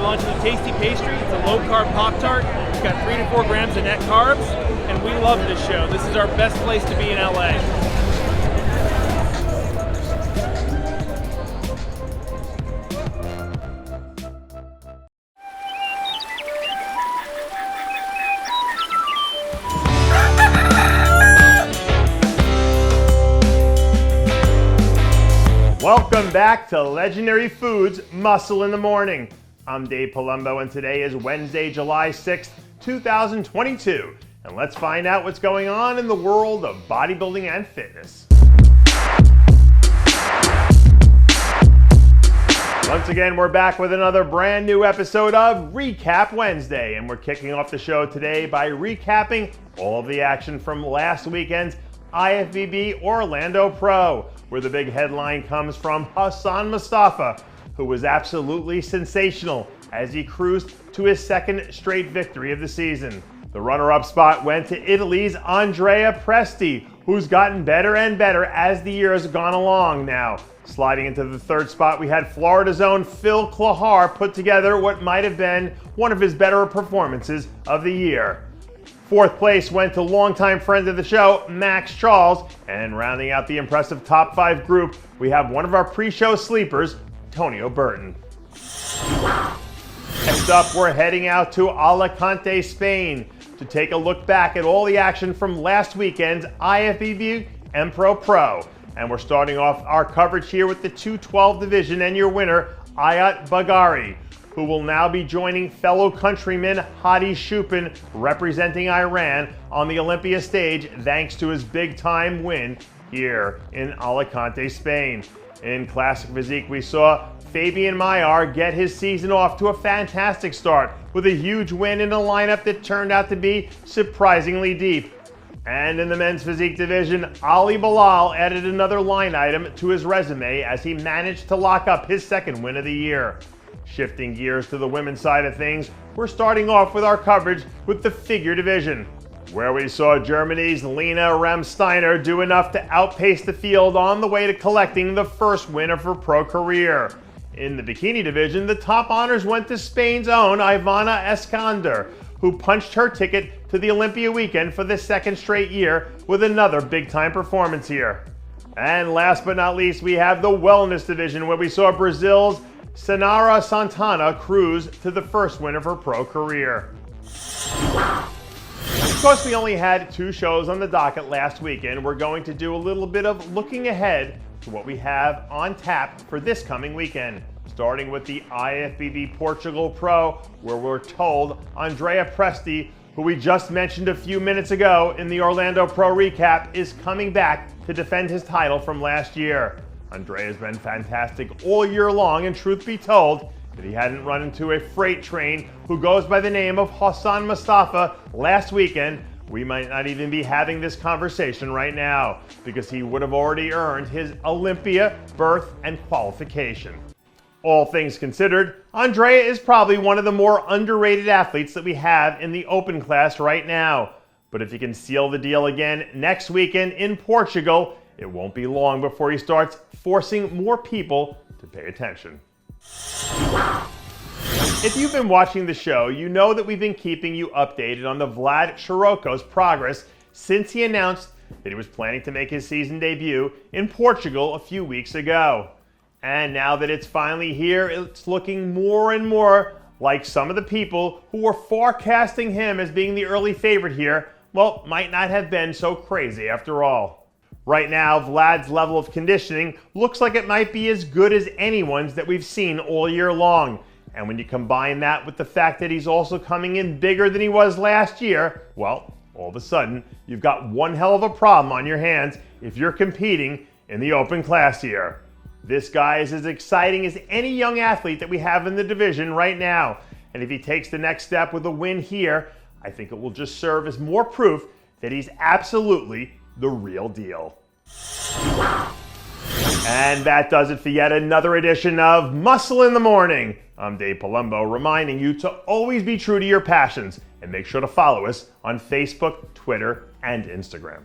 launching a tasty pastry. It's a low-carb Pop-Tart. It's got 3 to 4 grams of net carbs, and we love this show. This is our best place to be in LA. Welcome back to Legendary Foods Muscle in the Morning. I'm Dave Palumbo, and today is Wednesday, July 6th, 2022. And let's find out what's going on in the world of bodybuilding and fitness. Once again, we're back with another brand new episode of Recap Wednesday, and we're kicking off the show today by recapping all of the action from last weekend's Ifeview Orlando Pro, where the big headline comes from Hassan Mustafa, who was absolutely sensational as he cruised to his second straight victory of the season. The runner-up spot went to Italy's Andrea Presti, who's gotten better and better as the year has gone along now. Sliding into the third spot, we had Florida's own Phil Klahar put together what might have been one of his better performances of the year. Fourth place went to longtime friend of the show, Max Charles, and rounding out the impressive top 5 group, we have one of our pre-show sleepers, Tonio Burton. Next up, we're heading out to Alicante, Spain, to take a look back at all the action from last weekend's Ifeview Empro Pro. And we're starting off our coverage here with the 212 division and your winner, Ayat Bagari, who will now be joining fellow countryman Hadi Shupin representing Iran on the Olympia stage thanks to his big-time win here in Alicante, Spain. In Classic Physique, we saw Fabian Maillard get his season off to a fantastic start with a huge win in a lineup that turned out to be surprisingly deep. And in the men's physique division, Ali Bilal added another line item to his resume as he managed to lock up his second win of the year. Shifting gears to the women's side of things, we're starting off with our coverage with the figure division, where we saw Germany's Lena Remsteiner do enough to outpace the field on the way to collecting the first win of her pro career. In the bikini division, the top honors went to Spain's own Ivana Esconder, who punched her ticket to the Olympia weekend for the second straight year with another big-time performance here. And last but not least, we have the wellness division, where we saw Brazil's Senara Santana cruise to the first win of her pro career. Because we only had 2 shows on the docket last weekend, we're going to do a little bit of looking ahead to what we have on tap for this coming weekend. Starting with the Ifeview Portugal Pro, where we're told Andrea Presti, who we just mentioned a few minutes ago in the Orlando Pro recap, is coming back to defend his title from last year. Andrea has been fantastic all year long, and truth be told, if he hadn't run into a freight train who goes by the name of Hassan Mustafa last weekend, we might not even be having this conversation right now, because he would have already earned his Olympia berth and qualification. All things considered, Andrea is probably one of the more underrated athletes that we have in the open class right now. But if he can seal the deal again next weekend in Portugal, it won't be long before he starts forcing more people to pay attention. If you've been watching the show, you know that we've been keeping you updated on the Vlad Suhoruchko's progress since he announced that he was planning to make his season debut in Portugal a few weeks ago. And now that it's finally here, it's looking more and more like some of the people who were forecasting him as being the early favorite here, well, might not have been so crazy after all. Right now, Vlad's level of conditioning looks like it might be as good as anyone's that we've seen all year long. And when you combine that with the fact that he's also coming in bigger than he was last year, well, all of a sudden, you've got one hell of a problem on your hands if you're competing in the open class here. This guy is as exciting as any young athlete that we have in the division right now. And if he takes the next step with a win here, I think it will just serve as more proof that he's absolutely the real deal. And that does it for yet another edition of Muscle in the Morning. I'm Dave Palumbo, reminding you to always be true to your passions and make sure to follow us on Facebook, Twitter, and Instagram.